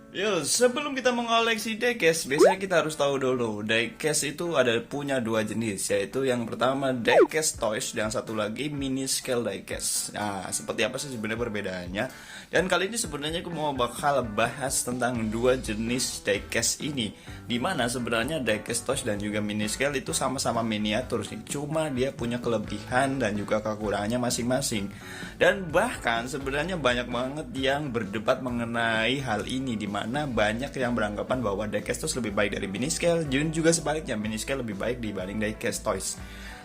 Yo, sebelum kita mengoleksi diecast, biasanya kita harus tahu dulu diecast itu ada punya dua jenis, yaitu yang pertama diecast toys dan satu lagi mini scale diecast. Nah, seperti apa sih sebenarnya perbedaannya? Dan kali ini sebenarnya aku mau bakal bahas tentang dua jenis diecast ini, dimana sebenarnya diecast toys dan juga mini scale itu sama-sama miniatur sih, cuma dia punya kelebihan dan juga kekurangannya masing-masing. Dan bahkan sebenarnya banyak banget yang berdebat mengenai hal ini, dimana banyak yang beranggapan bahwa diecast toys lebih baik dari mini scale, dan juga sebaliknya mini scale lebih baik dibanding diecast toys.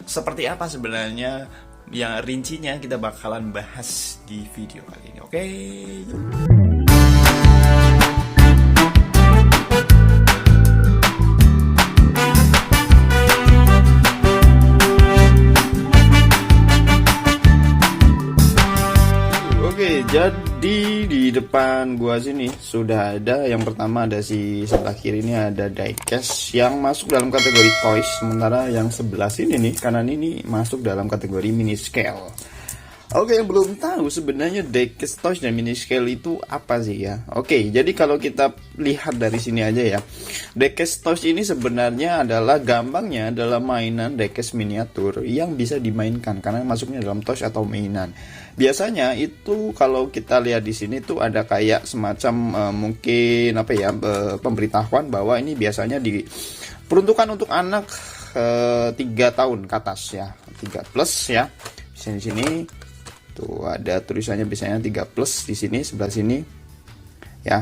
Seperti apa sebenarnya yang rincinya kita bakalan bahas di video kali ini. Oke. Oke, jadi di depan gua sini sudah ada, yang pertama ada si sebelah kiri ini ada diecast yang masuk dalam kategori toys, sementara yang sebelah sini nih kanan ini masuk dalam kategori mini scale. Oke, yang belum tahu sebenarnya diecast toys dan mini scale itu apa sih ya? Oke, jadi kalau kita lihat dari sini aja ya, diecast toys ini sebenarnya adalah gampangnya adalah mainan diecast miniatur yang bisa dimainkan karena masuknya dalam toys atau mainan. Biasanya itu kalau kita lihat di sini tuh ada kayak semacam mungkin apa ya, pemberitahuan bahwa ini biasanya diperuntukkan untuk anak 3 tahun ke atas ya, 3 plus ya. Di sini tuh ada tulisannya biasanya 3 plus di sini sebelah sini ya.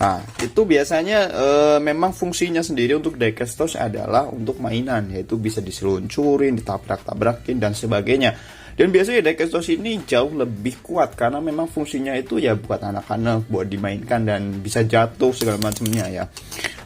Nah, itu biasanya memang fungsinya sendiri untuk diecast toys adalah untuk mainan, yaitu bisa diseluncurin, ditabrak-tabrakin dan sebagainya. Dan biasanya diecast toys ini jauh lebih kuat karena memang fungsinya itu ya buat anak-anak, buat dimainkan dan bisa jatuh segala macamnya ya.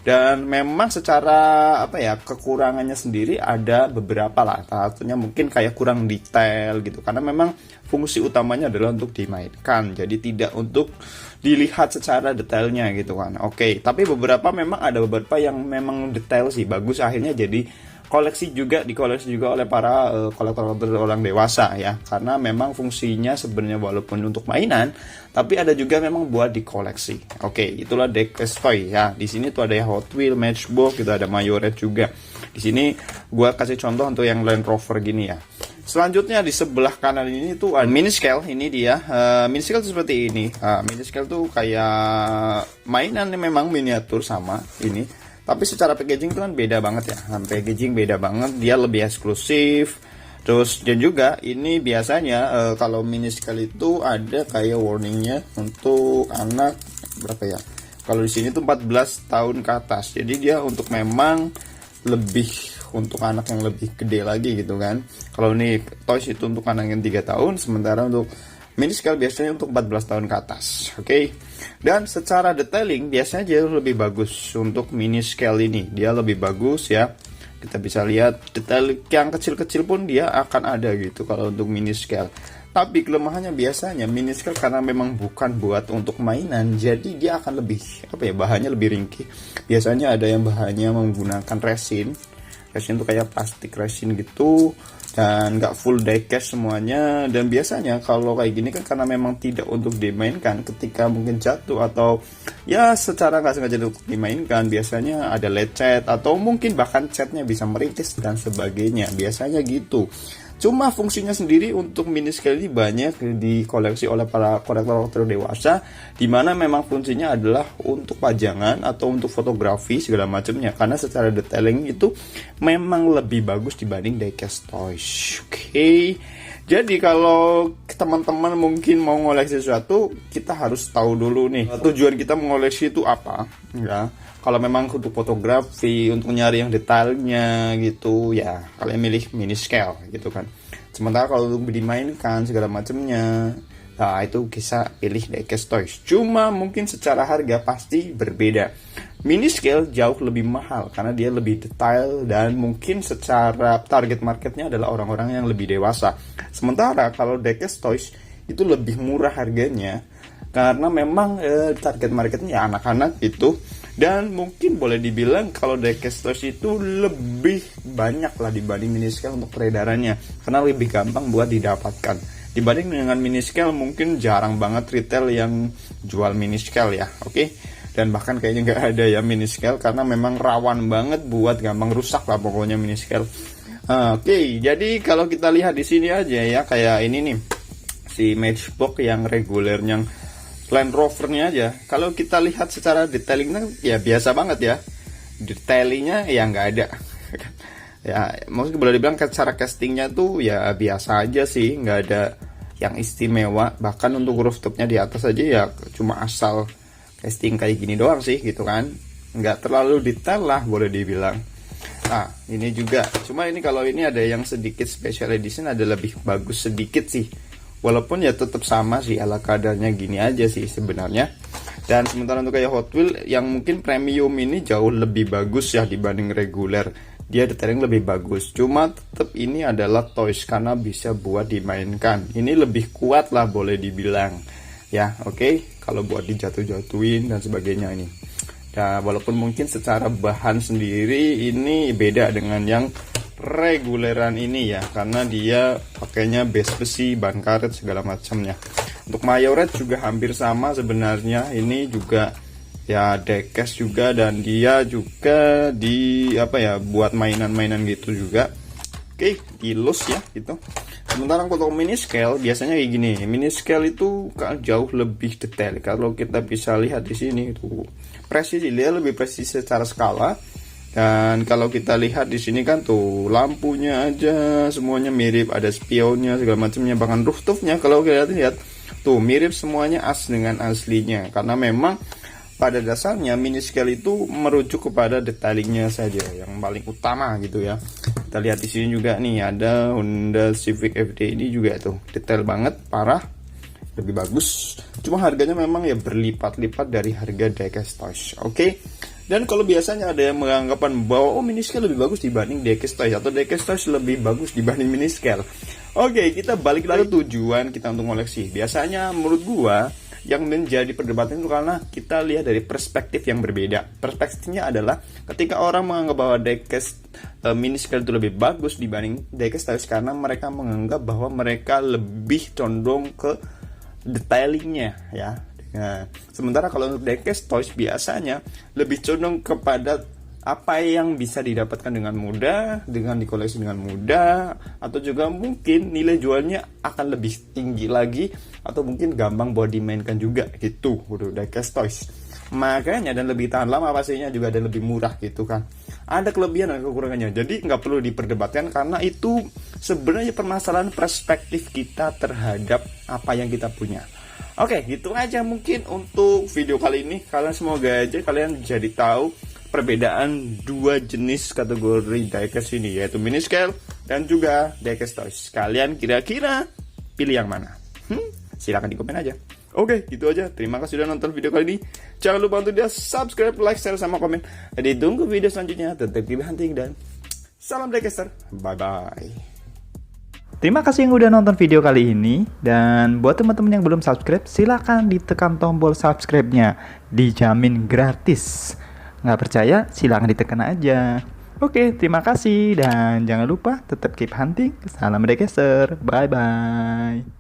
Dan memang secara apa ya, kekurangannya sendiri ada beberapa lah. Satunya mungkin kayak kurang detail gitu, karena memang fungsi utamanya adalah untuk dimainkan, jadi tidak untuk dilihat secara detailnya gitu kan. Oke, tapi beberapa memang ada beberapa yang memang detail sih, bagus, akhirnya jadi dikoleksi juga oleh para kolektor orang dewasa ya, karena memang fungsinya sebenarnya walaupun untuk mainan tapi ada juga memang buat dikoleksi. Oke, itulah diecast toy ya. Di sini tuh ada ya Hot Wheels, Matchbox, gitu, ada Mayoret juga. Di sini gua kasih contoh untuk yang Land Rover gini ya. Selanjutnya di sebelah kanan ini tuh mini scale, ini dia. Mini scale tuh seperti ini. Mini scale tuh kayak mainan yang memang miniatur sama ini. Tapi secara packaging itu kan beda banget ya. Packaging beda banget, dia lebih eksklusif. Terus dan juga ini biasanya kalau mini scale itu ada kayak warningnya untuk anak berapa ya? Kalau di sini tuh 14 tahun ke atas. Jadi dia untuk memang lebih untuk anak yang lebih gede lagi gitu kan. Kalau ini toys itu untuk anak yang 3 tahun, sementara untuk mini scale biasanya untuk 14 tahun ke atas. Oke. Dan secara detailing biasanya jauh lebih bagus untuk mini scale ini. Dia lebih bagus ya. Kita bisa lihat detail yang kecil-kecil pun dia akan ada gitu kalau untuk mini scale. Tapi kelemahannya biasanya mini scale karena memang bukan buat untuk mainan, jadi dia akan lebih apa ya, bahannya lebih ringkih. Biasanya ada yang bahannya menggunakan resin. Resin itu kayak plastik resin gitu, dan nggak full diecast semuanya. Dan biasanya kalau kayak gini kan karena memang tidak untuk dimainkan, ketika mungkin jatuh atau ya secara nggak sengaja untuk dimainkan, biasanya ada lecet atau mungkin bahkan catnya bisa merintis dan sebagainya, biasanya gitu. Cuma fungsinya sendiri untuk mini scale ini banyak dikoleksi oleh para kolektor dewasa, dimana memang fungsinya adalah untuk pajangan atau untuk fotografi segala macamnya, karena secara detailing itu memang lebih bagus dibanding diecast toys. Oke. Jadi kalau teman-teman mungkin mau ngoleksi sesuatu, kita harus tahu dulu nih tujuan kita mengoleksi itu apa ya. Kalau memang untuk fotografi, untuk nyari yang detailnya gitu ya, kalian milih mini scale gitu kan. Sementara kalau untuk dimainkan segala macamnya, nah itu bisa pilih diecast toys. Cuma mungkin secara harga pasti berbeda. Mini scale jauh lebih mahal karena dia lebih detail dan mungkin secara target marketnya adalah orang-orang yang lebih dewasa. Sementara kalau diecast toys itu lebih murah harganya karena memang target marketnya ya anak-anak gitu. Dan mungkin boleh dibilang kalau diecast toys itu lebih banyak lah dibanding mini scale untuk peredarannya, karena lebih gampang buat didapatkan. Dibanding dengan mini scale mungkin jarang banget retail yang jual mini scale ya. Oke. dan bahkan kayaknya nggak ada ya mini scale, karena memang rawan banget buat gampang rusak lah pokoknya mini scale. Oke, jadi kalau kita lihat di sini aja ya, kayak ini nih si Matchbox yang reguler yang Land Rovernya aja. Kalau kita lihat secara detailingnya ya biasa banget ya, detailingnya ya nggak ada. Ya mungkin boleh dibilang cara castingnya tuh ya biasa aja sih, nggak ada yang istimewa. Bahkan untuk rooftopnya di atas aja ya cuma asal casting kayak gini doang sih gitu kan, nggak terlalu detail lah boleh dibilang. Nah ini juga, cuma ini kalau ini ada yang sedikit special edition, ada lebih bagus sedikit sih, walaupun ya tetap sama sih ala kadarnya gini aja sih sebenarnya. Dan sementara untuk kayak Hot Wheels yang mungkin premium ini jauh lebih bagus ya dibanding reguler, dia detailing lebih bagus. Cuma tetap ini adalah toys karena bisa buat dimainkan, ini lebih kuat lah boleh dibilang ya. Oke, kalau buat dijatuh-jatuhin dan sebagainya ini. Nah, walaupun mungkin secara bahan sendiri ini beda dengan yang reguleran ini ya, karena dia pakainya base besi, ban karet segala macamnya. Untuk Mayoret juga hampir sama sebenarnya, ini juga ya diecast juga, dan dia juga di apa ya, buat mainan-mainan gitu juga. Oke, dilus ya gitu. Sementara untuk mini scale biasanya kayak gini. Mini scale itu jauh lebih detail. Kalau kita bisa lihat di sini tuh presisi, dia lebih presisi secara skala. Dan kalau kita lihat di sini kan tuh lampunya aja semuanya mirip, ada spionnya segala macamnya, bahkan rooftopnya kalau kita lihat tuh mirip semuanya dengan aslinya. Karena memang pada dasarnya mini scale itu merujuk kepada detailingnya saja yang paling utama gitu ya. Kita lihat di sini juga nih ada Honda Civic FD, ini juga tuh detail banget, parah, lebih bagus. Cuma harganya memang ya berlipat-lipat dari harga diecast toys. Oke. Dan kalau biasanya ada yang menganggapan bahwa mini scale lebih bagus dibanding diecast toys, atau diecast toys lebih bagus dibanding mini scale. Oke, kita balik lagi tujuan kita untuk koleksi. Biasanya menurut gua yang menjadi perdebatan itu karena kita lihat dari perspektif yang berbeda. Perspektifnya adalah ketika orang menganggap bahwa diecast mini scale itu lebih bagus dibanding diecast toys karena mereka menganggap bahwa mereka lebih condong ke detailingnya ya. Nah, sementara kalau untuk diecast toys biasanya lebih condong kepada apa yang bisa didapatkan dengan mudah, dengan dikoleksi dengan mudah, atau juga mungkin nilai jualnya akan lebih tinggi lagi, atau mungkin gampang buat dimainkan juga gitu untuk diecast toys. Makanya dan lebih tahan lama pastinya, juga dan lebih murah gitu kan. Ada kelebihan dan kekurangannya, jadi nggak perlu diperdebatkan karena itu sebenarnya permasalahan perspektif kita terhadap apa yang kita punya. Oke, gitu aja mungkin untuk video kali ini. Kalian semoga aja kalian jadi tahu perbedaan dua jenis kategori diecast ini, yaitu mini scale dan juga diecast toys. Kalian kira-kira pilih yang mana? Silahkan di komen aja. Oke, gitu aja. Terima kasih sudah nonton video kali ini. Jangan lupa untuk dia subscribe, like, share, sama komen. Jadi tunggu video selanjutnya. Tetap keep hunting dan salam diecaster. Bye-bye. Terima kasih yang udah nonton video kali ini. Dan buat teman-teman yang belum subscribe, silahkan ditekan tombol subscribe-nya. Dijamin gratis. Nggak percaya, silahkan ditekan aja. Oke, terima kasih. Dan jangan lupa tetap keep hunting. Salam diecaster. Bye-bye.